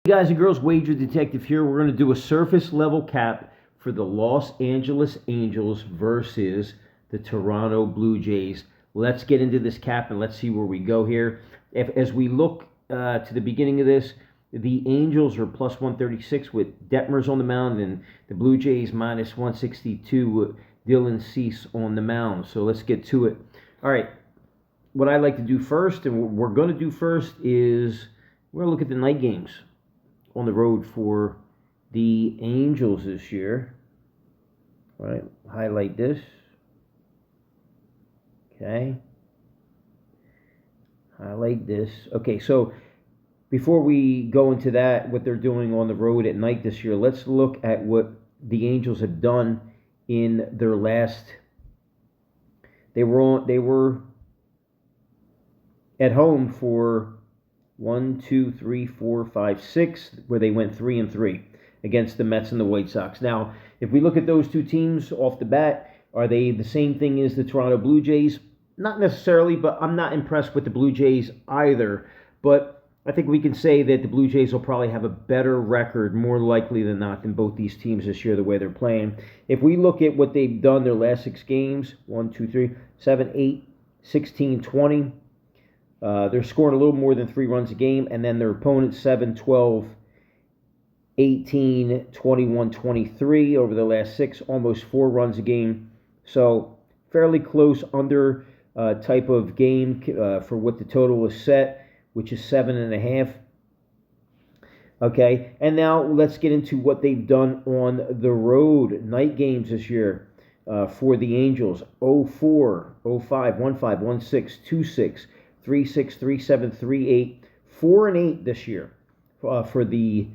Hey guys and girls, Wager Detective here. We're going to do a surface level cap for the Los Angeles Angels versus the Toronto Blue Jays. Let's get into this cap and let's see where we go here. As we look to the beginning of this, the Angels are plus 136 with Detmers on the mound, and the Blue Jays minus 162 with Dylan Cease on the mound. So let's get to it. All right, what I like to do first, and what we're going to do first, is we're going to look at the night games on the road for the Angels this year. All right, highlight this. Okay. Highlight this. Okay, so before we go into that, what they're doing on the road at night this year, let's look at what the Angels have done in their last. They were at home for 1, 2, 3, 4, 5, 6, where they went 3-3 against the Mets and the White Sox. Now, if we look at those two teams off the bat, are they the same thing as the Toronto Blue Jays? Not necessarily, but I'm not impressed with the Blue Jays either. But I think we can say that the Blue Jays will probably have a better record, more likely than not, than both these teams this year, the way they're playing. If we look at what they've done their last 6 games, 1, 2, 3, 7, 8, 16, 20, they're scoring a little more than 3 runs a game, and then their opponents 7, 12, 18, 21, 23 over the last 6, almost 4 runs a game. So fairly close under type of game for what the total is set, which is 7.5. Okay, and now let's get into what they've done on the road, night games this year for the Angels. 0-4, 0-5, 1-5, 1-6, 2-6. 3-6, 3-7, 3-8, 4-8 this year for the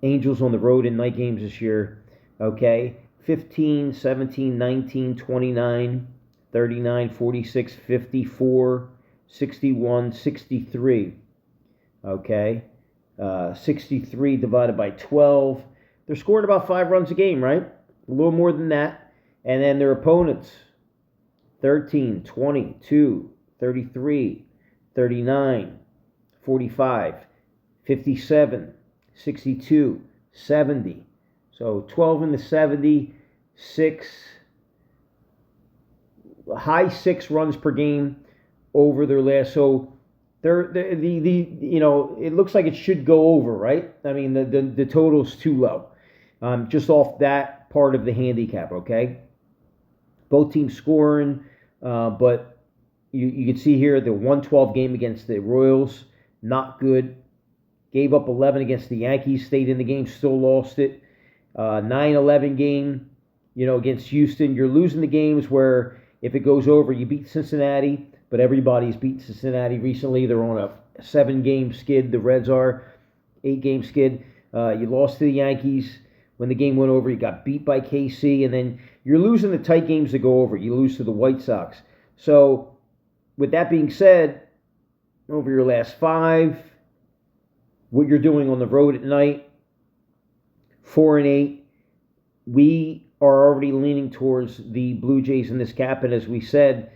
Angels on the road in night games this year. Okay, 15, 17, 19, 29, 39, 46, 54, 61, 63. Okay, 63 divided by 12. They're scoring about 5 runs a game, right? A little more than that. And then their opponents, 13, 22, 33, 39, 45, 57, 62, 70. So 12 in the 70, 6, high 6 runs per game over their last. So the it looks like it should go over, right? I mean the total's too low. Just off that part of the handicap, okay? Both teams scoring, but you can see here the 112 game against the Royals, not good. Gave up 11 against the Yankees, stayed in the game, still lost it. 9-11 game, against Houston. You're losing the games where if it goes over, you beat Cincinnati, but everybody's beat Cincinnati recently. They're on a 7-game skid. The Reds are 8-game skid. You lost to the Yankees. When the game went over, you got beat by KC, and then you're losing the tight games that go over. You lose to the White Sox. So with that being said, over your last 5, what you're doing on the road at night, 4-8, we are already leaning towards the Blue Jays in this cap, and as we said,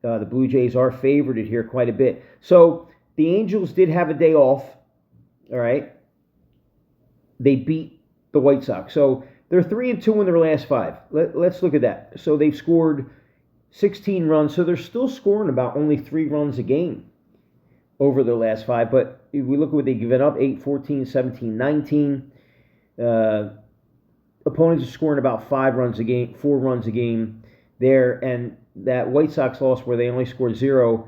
the Blue Jays are favored here quite a bit. So the Angels did have a day off, all right? They beat the White Sox. So they're 3-2 in their last 5. Let's look at that. So they've scored 16 runs, so they're still scoring about only 3 runs a game over their last 5. But if we look at what they've given up, 8, 14, 17, 19. Opponents are scoring about 5 runs a game, 4 runs a game there. And that White Sox loss where they only scored 0,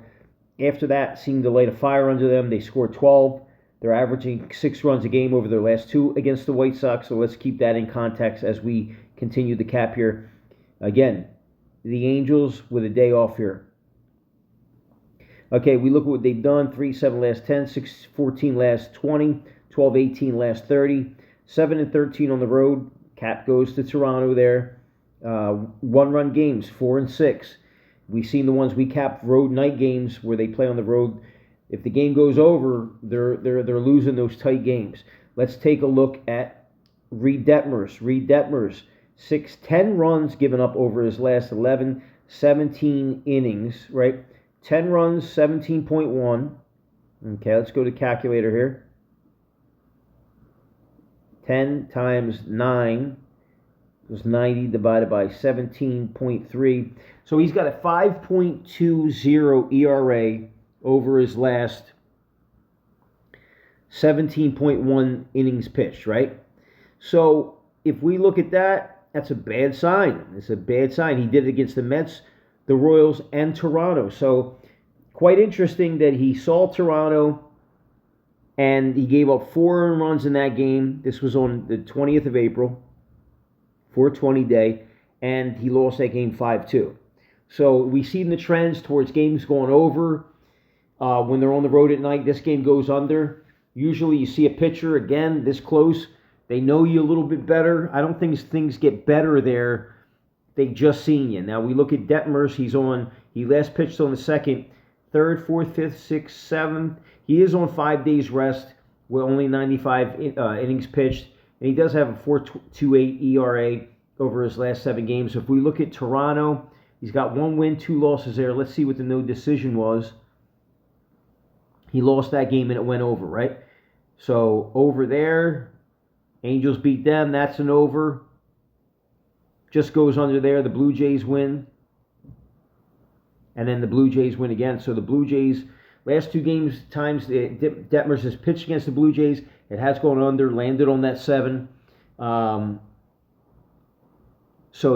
after that seemed to light a fire under them. They scored 12. They're averaging 6 runs a game over their last 2 against the White Sox. So let's keep that in context as we continue the cap here. Again, the Angels with a day off here. Okay, we look at what they've done. 3-7 last 10, 6-14 last 20, 12-18 last 30, 7-13 on the road. Cap goes to Toronto there. 1-run games, 4-6. We've seen the ones we capped road night games where they play on the road. If the game goes over, they're losing those tight games. Let's take a look at Reed Detmers. 10 runs given up over his last 11, 17 innings, right? 10 runs, 17.1. Okay, let's go to calculator here. 10 times 9 was 90 divided by 17.3. So he's got a 5.20 ERA over his last 17.1 innings pitched, right? So if we look at that, that's a bad sign. It's a bad sign. He did it against the Mets, the Royals, and Toronto. So quite interesting that he saw Toronto and he gave up 4 earned runs in that game. This was on the 20th of April, 420 day, and he lost that game 5-2. So we see the trends towards games going over. When they're on the road at night, this game goes under. Usually you see a pitcher, again, this close. They know you a little bit better. I don't think things get better there. They just seen you. Now we look at Detmers. He last pitched on the 2nd, 3rd, 4th, 5th, 6th, 7th. He is on 5 days rest with only 95 innings pitched. And he does have a 4.28 ERA over his last 7 games. So if we look at Toronto, he's got 1 win, 2 losses there. Let's see what the no decision was. He lost that game and it went over, right? So over there, Angels beat them. That's an over. Just goes under there. The Blue Jays win. And then the Blue Jays win again. So the Blue Jays, last 2 games, times Detmers has pitched against the Blue Jays. It has gone under, landed on that 7. So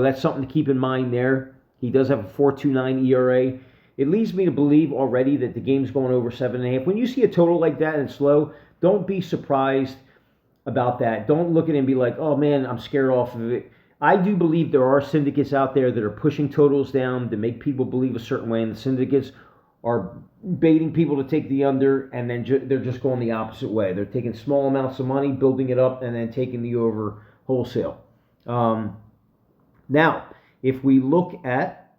that's something to keep in mind there. He does have a 4.29 ERA. It leads me to believe already that the game's going over 7.5. When you see a total like that and slow, don't be surprised about that. Don't look at it and be like, oh man, I'm scared off of it. I do believe there are syndicates out there that are pushing totals down to make people believe a certain way, and the syndicates are baiting people to take the under, and then they're just going the opposite way. They're taking small amounts of money, building it up, and then taking the over wholesale. Now, if we look at,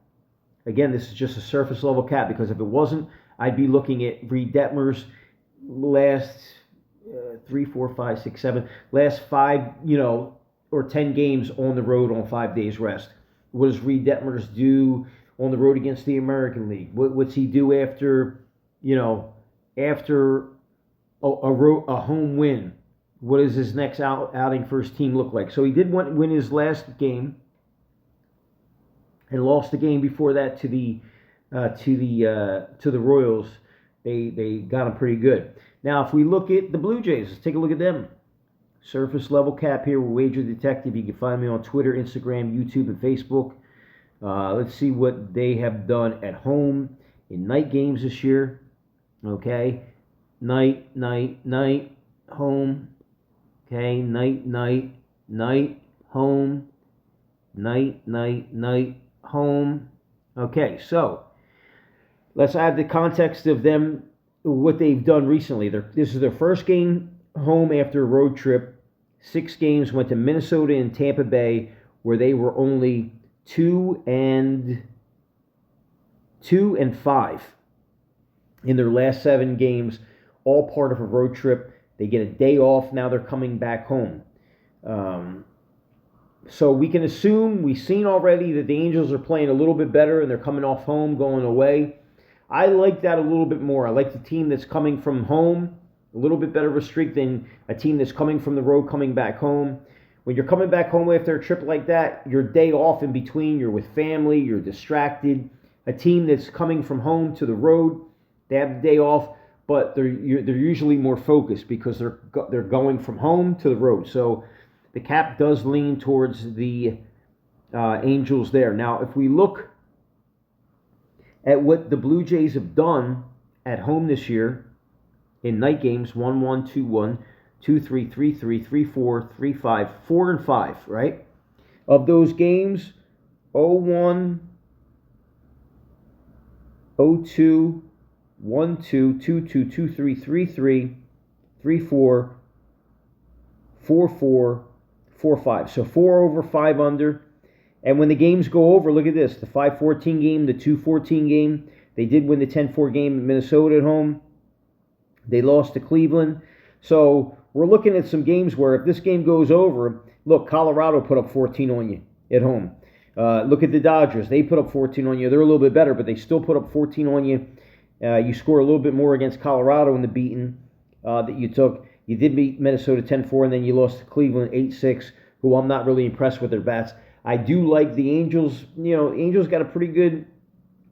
again, this is just a surface level cap, because if it wasn't, I'd be looking at Reed Detmer's last 3, 4, 5, 6, 7, last 5, or 10 games on the road on 5 days rest. What does Reed Detmers do on the road against the American League? What's he do after a home win? What does his next outing for his team look like? So he did win his last game, and lost the game before that to the Royals. They got him pretty good. Now, if we look at the Blue Jays, let's take a look at them. Surface level cap here with Wager Detective. You can find me on Twitter, Instagram, YouTube, and Facebook. Let's see what they have done at home in night games this year. Okay, night, home. Okay, night, home. Night, home. Okay, so let's add the context of them, what they've done recently. This is their first game home after a road trip. 6 games, went to Minnesota and Tampa Bay, where they were only 2 and 5 in their last 7 games, all part of a road trip. They get a day off. Now they're coming back home. So we can assume, we've seen already that the Angels are playing a little bit better and they're coming off home, going away. I like that a little bit more. I like the team that's coming from home, a little bit better of a streak than a team that's coming from the road, coming back home. When you're coming back home after a trip like that, your day off in between, you're with family, you're distracted. A team that's coming from home to the road, they have the day off, but they're usually more focused because they're going from home to the road. So the cap does lean towards the Angels there. Now, if we look at what the Blue Jays have done at home this year in night games, 1-1, 2-1, 2-3, 3-3, 3-4, 3-5, 4-5, right? Of those games, 0-1, 0-2, 1-2, 2-2, 2-3, 3-3, 3-4, 4-4, 4-5. So 4 over, 5 under. And when the games go over, look at this. The 5-14 game, the 2-14 game. They did win the 10-4 game in Minnesota at home. They lost to Cleveland. So we're looking at some games where if this game goes over, look, Colorado put up 14 on you at home. Look at the Dodgers. They put up 14 on you. They're a little bit better, but they still put up 14 on you. You score a little bit more against Colorado in the beating that you took. You did beat Minnesota 10-4, and then you lost to Cleveland 8-6, who I'm not really impressed with their bats. I do like the Angels. Angels got a pretty good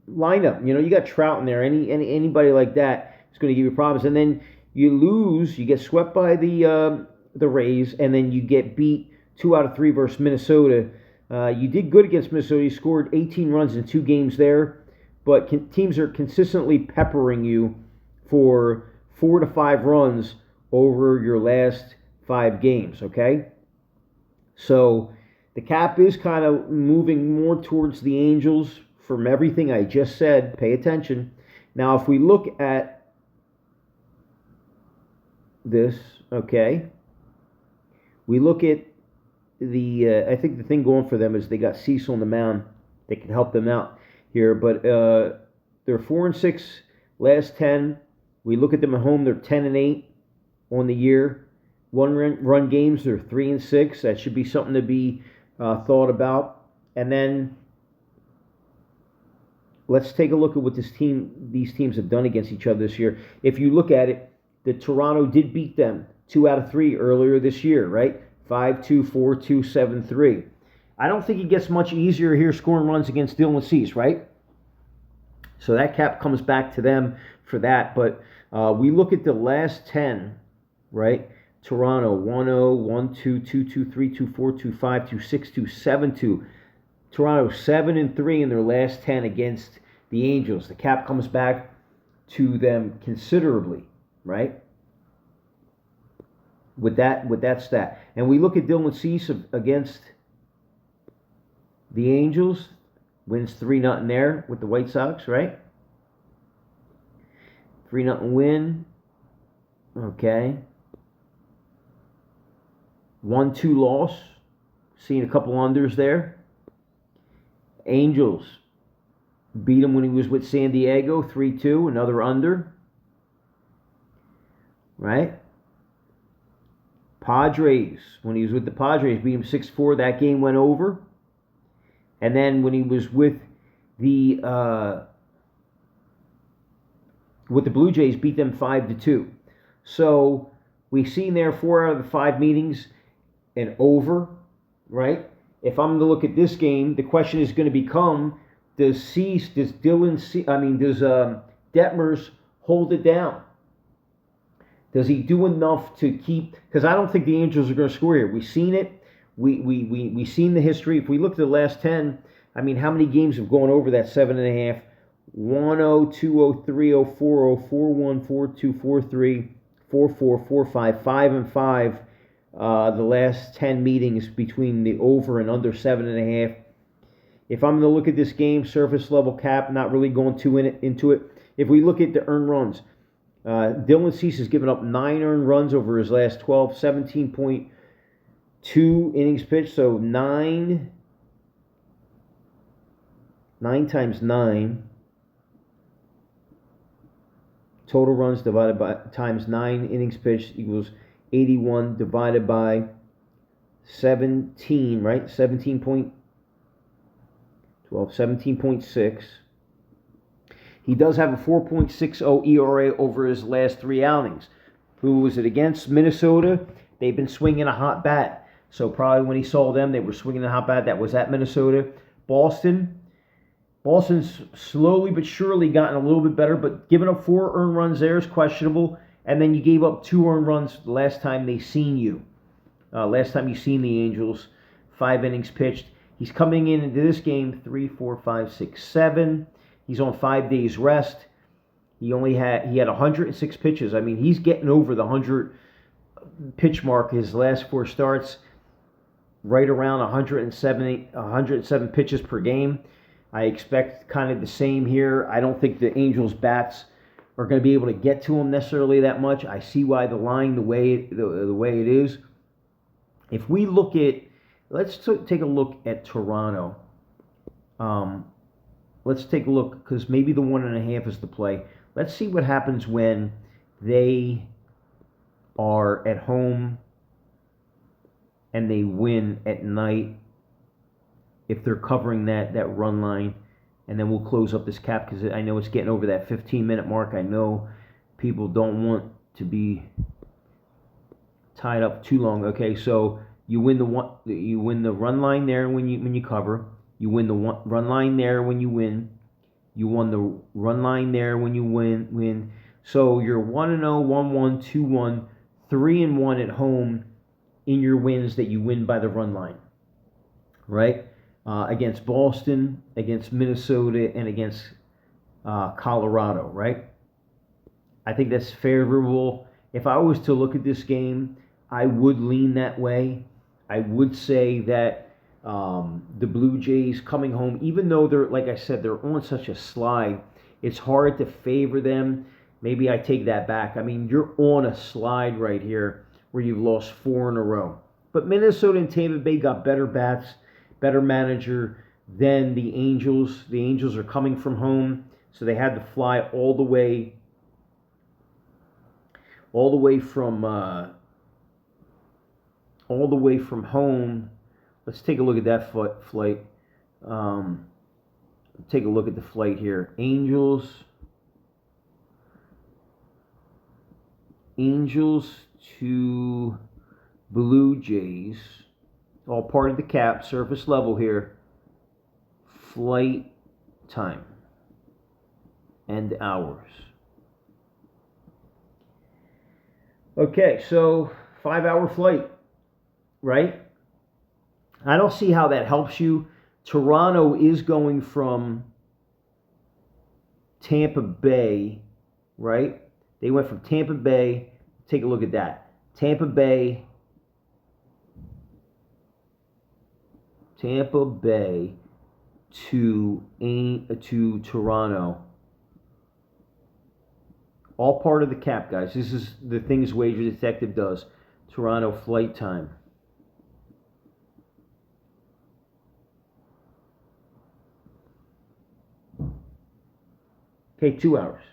lineup. You got Trout in there. Anybody like that is going to give you problems. And then you lose, you get swept by the Rays, and then you get beat 2 out of 3 versus Minnesota. You did good against Minnesota. You scored 18 runs in 2 games there, but teams are consistently peppering you for 4 to 5 runs over your last 5 games, okay? So the cap is kind of moving more towards the Angels from everything I just said. Pay attention. Now, if we look at this, okay, we look at I think the thing going for them is they got Cecil on the mound. They can help them out here, but they're 4-6 last 10. We look at them at home, they're 10-8 on the year. Run games, they're 3-6. That should be something to be thought about. And then let's take a look at what these teams have done against each other this year. If you look at it, the Toronto did beat them 2 out of 3 earlier this year, right? 5-2, 4-2, 7-3. I don't think it gets much easier here scoring runs against Dylan Cease, right? So that cap comes back to them for that. But we look at the last 10, right? Toronto 1-0, 1-2, 2-2, 3-2, 4-2, 5-2, 6-2, 7-2. Toronto 7-3 in their last 10 against the Angels. The cap comes back to them considerably, right? With that stat. And we look at Dylan Cease against the Angels. Wins 3-0 there with the White Sox, right? 3-0 win. Okay. 1-2 loss. Seeing a couple unders there. Angels beat him when he was with San Diego, 3-2, another under. Right? Padres, when he was with the Padres, beat him 6-4. That game went over. And then when he was with the Blue Jays, beat them 5-2. So we've seen there 4 out of the 5 meetings and over, right? If I'm to look at this game, the question is going to become: does Detmers hold it down? Does he do enough to keep? Because I don't think the Angels are going to score here. We've seen it. We've seen the history. If we look at the last 10, I mean, how many games have gone over that 7.5? 1-0, 2-0, 3-0, 4-0, 4-1, 4-2, 4-3, 4-4, 4-5, 5-5. The last 10 meetings between the over and under 7.5. If I'm going to look at this game, surface level cap, not really going into it. If we look at the earned runs, Dylan Cease has given up 9 earned runs over his last 12, 17.2 innings pitched. So 9 times 9. Total runs divided by times 9 innings pitched equals 81 divided by 17, right? 17.6. He does have a 4.60 ERA over his last 3 outings. Who was it against? Minnesota. They've been swinging a hot bat. So probably when he saw them, they were swinging a hot bat. That was at Minnesota. Boston's slowly but surely gotten a little bit better, but giving up 4 earned runs there is questionable. And then you gave up 2 earned runs the last time they seen you. Last time you seen the Angels, 5 innings pitched. He's coming into this game 3, 4, 5, 6, 7. He's on 5 days rest. He had 106 pitches. I mean, he's getting over the 100 pitch mark his last 4 starts, right around 107 pitches per game. I expect kind of the same here. I don't think the Angels' bats are going to be able to get to him necessarily that much. I see why the line the way it is. If we look at, let's take a look at Toronto. Let's take a look, because maybe the 1.5 is the play. Let's see what happens when they are at home and they win at night, if they're covering that run line. And then we'll close up this cap, because I know it's getting over that 15-minute mark. I know people don't want to be tied up too long. Okay, so you win the run line there when you cover. You win the run line there when you win. You won the run line there when you win. So you're 1-0, 1-1, 2-1, 3-1 at home in your wins that you win by the run line, right? Against Boston, against Minnesota, and against Colorado, right? I think that's favorable. If I was to look at this game, I would lean that way. I would say that the Blue Jays coming home, even though they're, like I said, they're on such a slide, it's hard to favor them. Maybe I take that back. I mean, you're on a slide right here where you've lost 4 in a row. But Minnesota and Tampa Bay got better bats, better manager than the Angels. The Angels are coming from home, so they had to fly all the way from home. Let's take a look at that flight. Take a look at the flight here. Angels to Blue Jays, all part of the cap, surface level here. Flight time and hours. Okay, so 5-hour flight, right? I don't see how that helps you. Toronto is going from Tampa Bay, right? They went from Tampa Bay. Take a look at that. Tampa Bay to Toronto. All part of the cap, guys. This is the things Wager Detective does. Toronto flight time. Okay, 2 hours.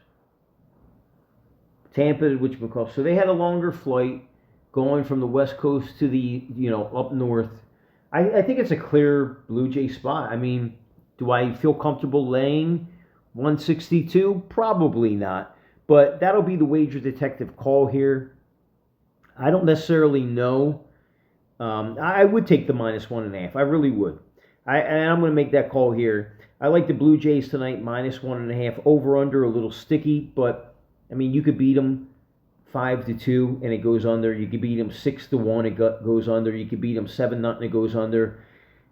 Tampa, so they had a longer flight going from the West Coast to the, up north. I think it's a clear Blue Jay spot. I mean, do I feel comfortable laying 162? Probably not. But that'll be the Wager Detective call here. I don't necessarily know. I would take the -1.5. I really would. And I'm going to make that call here. I like the Blue Jays tonight, -1.5. Over under a little sticky, but I mean you could beat them 5-2 and it goes under. You could beat them 6-1, it goes under. You could beat them 7-0, it goes under.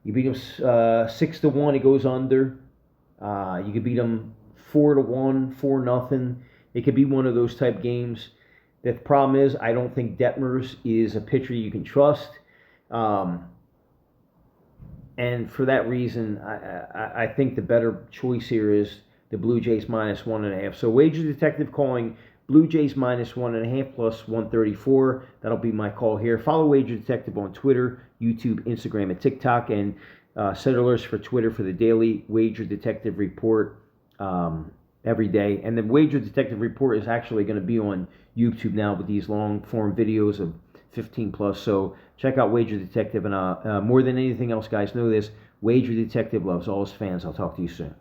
You beat them 6-1, it goes under. You could beat them 4-1, 4-0. It could be one of those type games. The problem is I don't think Detmers is a pitcher you can trust. And for that reason, I think the better choice here is the Blue Jays -1.5. So Wager Detective calling Blue Jays -1.5 plus 134. That'll be my call here. Follow Wager Detective on Twitter, YouTube, Instagram, and TikTok, and set alerts for Twitter for the daily Wager Detective report every day. And the Wager Detective report is actually going to be on YouTube now with these long form videos of 15 plus. So check out Wager Detective, and more than anything else, guys, know this: Wager Detective loves all his fans. I'll talk to you soon.